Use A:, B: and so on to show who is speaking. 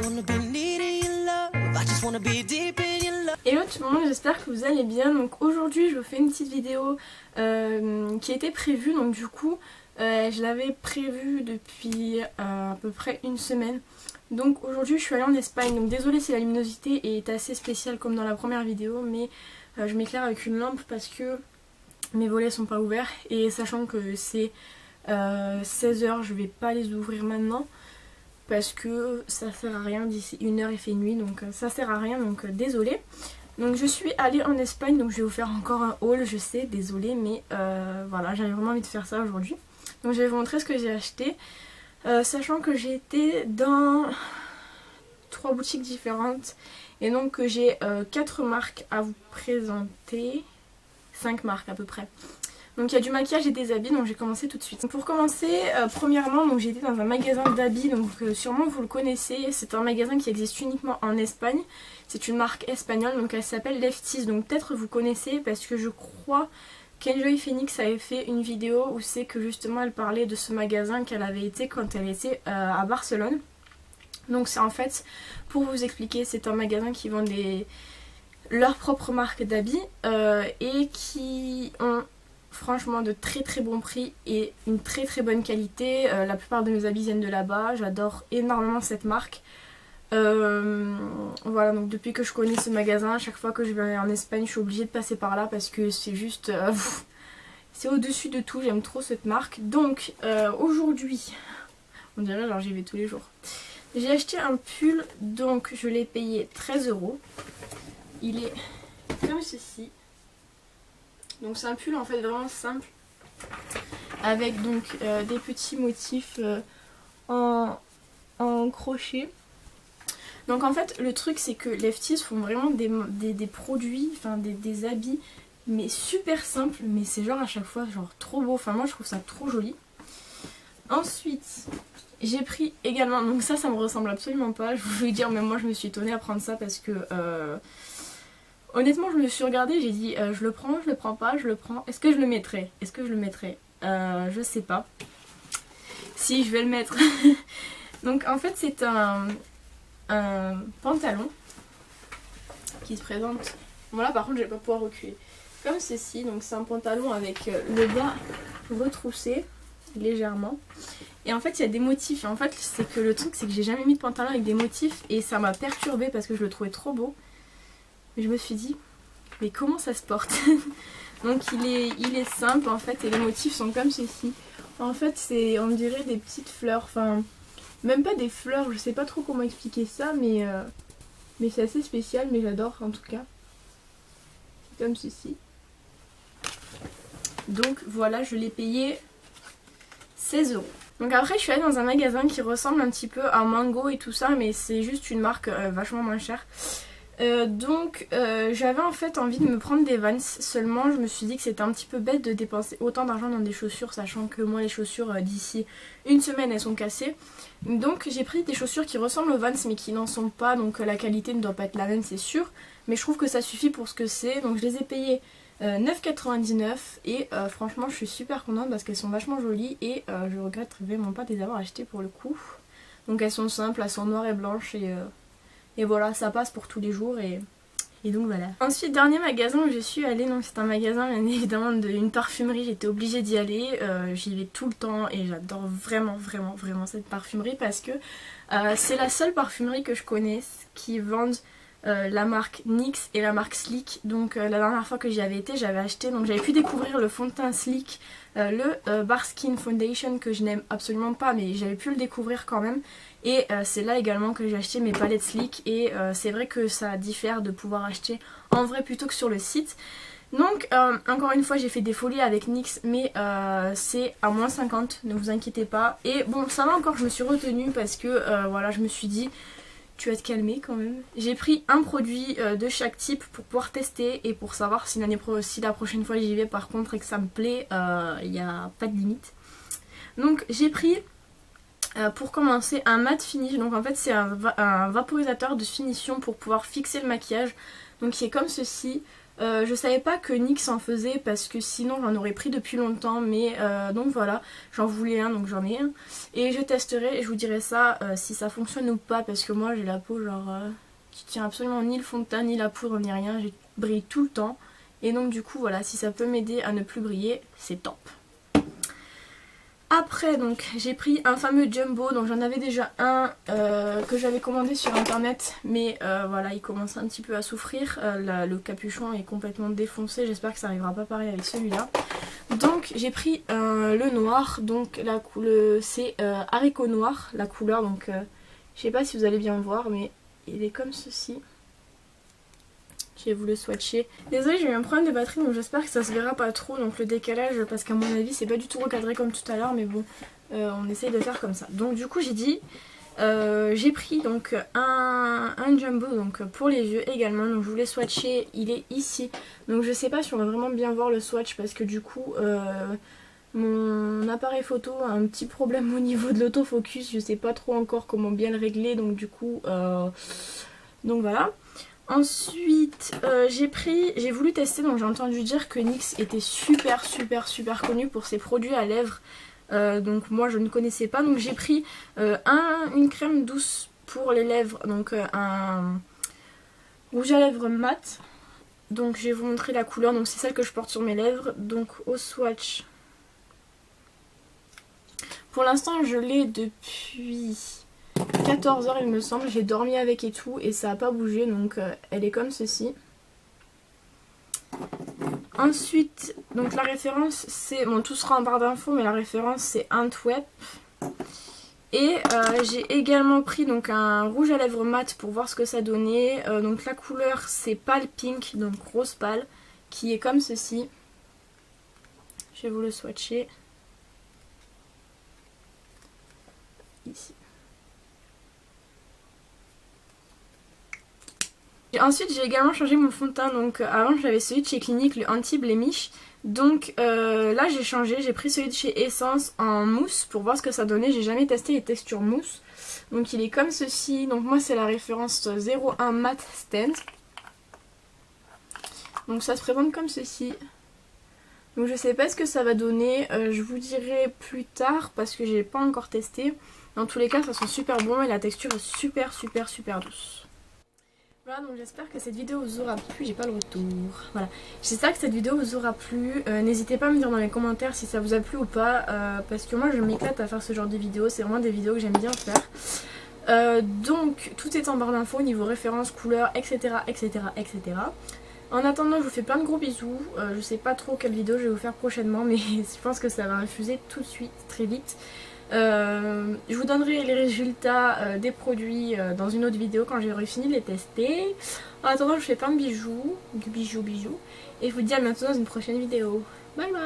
A: Hello tout le monde, j'espère que vous allez bien. Donc aujourd'hui je vous fais une petite vidéo qui était prévue. Donc du coup je l'avais prévue depuis à peu près une semaine. Donc aujourd'hui je suis allée en Espagne. Donc désolée si la luminosité est assez spéciale comme dans la première vidéo, mais je m'éclaire avec une lampe parce que mes volets sont pas ouverts. Et sachant que c'est 16h, je vais pas les ouvrir maintenant parce que ça sert à rien, d'ici 1h il fait nuit, donc ça sert à rien, donc désolée. Donc je suis allée en Espagne, donc je vais vous faire encore un haul, je sais, désolée, mais voilà, j'avais vraiment envie de faire ça aujourd'hui. Donc je vais vous montrer ce que j'ai acheté, sachant que j'ai été dans 3 boutiques différentes, et donc que j'ai 4 marques à vous présenter, 5 marques à peu près. Donc il y a du maquillage et des habits, donc j'ai commencé tout de suite. Donc, pour commencer, premièrement, j'ai été dans un magasin d'habits, donc sûrement vous le connaissez. C'est un magasin qui existe uniquement en Espagne. C'est une marque espagnole, donc elle s'appelle Lefties. Donc peut-être vous connaissez parce que je crois qu'Enjoy Phoenix avait fait une vidéo où c'est que justement elle parlait de ce magasin qu'elle avait été quand elle était à Barcelone. Donc c'est en fait, pour vous expliquer, c'est un magasin qui vend leur propre marque d'habits et qui ont franchement de très très bons prix et une très très bonne qualité. La plupart de mes habits viennent de là-bas, j'adore énormément cette marque. Voilà, donc depuis que je connais ce magasin, à chaque fois que je vais en Espagne je suis obligée de passer par là parce que c'est juste c'est au-dessus de tout, j'aime trop cette marque. Donc aujourd'hui, on dirait genre j'y vais tous les jours, j'ai acheté un pull, donc je l'ai payé 13 €. Il est comme ceci. Donc c'est un pull en fait vraiment simple avec donc des petits motifs en crochet. Donc en fait le truc c'est que Lefties font vraiment des produits, enfin des habits mais super simples, mais c'est genre à chaque fois genre trop beau, enfin moi je trouve ça trop joli. Ensuite j'ai pris également, donc ça me ressemble absolument pas, je voulais dire, mais moi je me suis étonnée à prendre ça parce que honnêtement je me suis regardée, j'ai dit je le prends, je le prends pas, je le prends, est-ce que je le mettrai, je sais pas si je vais le mettre. Donc en fait c'est un pantalon qui se présente, voilà, par contre je vais pas pouvoir reculer, comme ceci. Donc c'est un pantalon avec le bas retroussé légèrement, et en fait il y a des motifs, et en fait c'est que le truc c'est que j'ai jamais mis de pantalon avec des motifs et ça m'a perturbée parce que je le trouvais trop beau. Mais je me suis dit, mais comment ça se porte? Donc il est simple en fait, et les motifs sont comme ceci. En fait c'est, on dirait des petites fleurs, enfin même pas des fleurs, je sais pas trop comment expliquer ça, mais c'est assez spécial, mais j'adore en tout cas. Comme ceci. Donc voilà, je l'ai payé 16 €. Donc après je suis allée dans un magasin qui ressemble un petit peu à Mango et tout ça, mais c'est juste une marque vachement moins chère. J'avais en fait envie de me prendre des Vans, seulement je me suis dit que c'était un petit peu bête de dépenser autant d'argent dans des chaussures, sachant que moi les chaussures d'ici une semaine elles sont cassées. Donc j'ai pris des chaussures qui ressemblent aux Vans mais qui n'en sont pas, donc la qualité ne doit pas être la même c'est sûr, mais je trouve que ça suffit pour ce que c'est. Donc je les ai payées 9,99 € et franchement je suis super contente parce qu'elles sont vachement jolies et je regrette vraiment pas de les avoir achetées pour le coup. Donc elles sont simples, elles sont noires et blanches et voilà, ça passe pour tous les jours et donc voilà. Ensuite, dernier magasin où je suis allée, donc c'est un magasin bien évidemment d'une parfumerie, j'étais obligée d'y aller, j'y vais tout le temps et j'adore vraiment cette parfumerie parce que c'est la seule parfumerie que je connaisse qui vendent la marque NYX et la marque Sleek. Donc la dernière fois que j'y avais été, j'avais acheté, donc j'avais pu découvrir le fond de teint Sleek, le Bar Skin Foundation que je n'aime absolument pas, mais j'avais pu le découvrir quand même. Et c'est là également que j'ai acheté mes palettes Sleek, et c'est vrai que ça diffère de pouvoir acheter en vrai plutôt que sur le site. Donc encore une fois j'ai fait des folies avec NYX, mais c'est à moins 50, ne vous inquiétez pas. Et bon ça va encore, je me suis retenue parce que voilà, je me suis dit tu vas te calmer quand même. J'ai pris un produit de chaque type pour pouvoir tester et pour savoir si la prochaine fois j'y vais par contre et que ça me plaît, il n'y a pas de limite. Donc j'ai pris pour commencer un matte finish, donc en fait c'est un vaporisateur de finition pour pouvoir fixer le maquillage. Donc c'est comme ceci, Je savais pas que NYX en faisait parce que sinon j'en aurais pris depuis longtemps, mais donc voilà, j'en voulais un donc j'en ai un. Et je testerai et je vous dirai ça si ça fonctionne ou pas, parce que moi j'ai la peau genre qui tient absolument ni le fond de teint ni la poudre ni rien, je brille tout le temps. Et donc du coup voilà, si ça peut m'aider à ne plus briller, c'est top. Après donc j'ai pris un fameux jumbo, donc j'en avais déjà un que j'avais commandé sur internet, mais voilà, il commence un petit peu à souffrir, le capuchon est complètement défoncé, j'espère que ça arrivera pas pareil avec celui-là. Donc j'ai pris le noir, donc c'est haricot noir la couleur, donc je sais pas si vous allez bien voir, mais il est comme ceci. Je vais vous le swatcher. Désolée, j'ai eu un problème de batterie, donc j'espère que ça se verra pas trop, donc le décalage, parce qu'à mon avis c'est pas du tout recadré comme tout à l'heure, mais bon, on essaye de faire comme ça. Donc du coup j'ai dit, j'ai pris donc un jumbo donc pour les yeux également, donc je voulais swatcher, il est ici. Donc je sais pas si on va vraiment bien voir le swatch, parce que du coup mon appareil photo a un petit problème au niveau de l'autofocus, je sais pas trop encore comment bien le régler, donc du coup donc voilà. Ensuite j'ai voulu tester, donc j'ai entendu dire que NYX était super connu pour ses produits à lèvres, donc moi je ne connaissais pas, donc j'ai pris une crème douce pour les lèvres, donc un rouge à lèvres mat, donc je vais vous montrer la couleur, donc c'est celle que je porte sur mes lèvres. Donc au swatch, pour l'instant je l'ai depuis 14 h il me semble, j'ai dormi avec et tout et ça n'a pas bougé, donc elle est comme ceci. Ensuite, donc la référence c'est, bon tout sera en barre d'infos, mais la référence c'est Antwerp. Et j'ai également pris donc un rouge à lèvres mat pour voir ce que ça donnait. Donc la couleur c'est pâle pink, donc rose pâle, qui est comme ceci. Je vais vous le swatcher. Ici. Et ensuite j'ai également changé mon fond de teint, donc avant j'avais celui de chez Clinique, le anti-blemish. Donc là j'ai changé, j'ai pris celui de chez Essence en mousse pour voir ce que ça donnait. J'ai jamais testé les textures mousse. Donc il est comme ceci, donc moi c'est la référence 01 Matte Stand. Donc ça se présente comme ceci. Donc je sais pas ce que ça va donner, je vous dirai plus tard parce que j'ai pas encore testé. Dans tous les cas ça sent super bon et la texture est super douce. Voilà, donc j'espère que cette vidéo vous aura plu, j'ai pas le retour, voilà. J'espère que cette vidéo vous aura plu, n'hésitez pas à me dire dans les commentaires si ça vous a plu ou pas, parce que moi je m'éclate à faire ce genre de vidéos, c'est vraiment des vidéos que j'aime bien faire. Donc tout est en barre d'infos, niveau référence, couleur, etc. En attendant, je vous fais plein de gros bisous, je sais pas trop quelle vidéo je vais vous faire prochainement, mais je pense que ça va infuser tout de suite, très vite. Je vous donnerai les résultats des produits dans une autre vidéo quand j'aurai fini de les tester. En attendant, je fais plein de bisous, et je vous dis à bientôt dans une prochaine vidéo. Bye bye.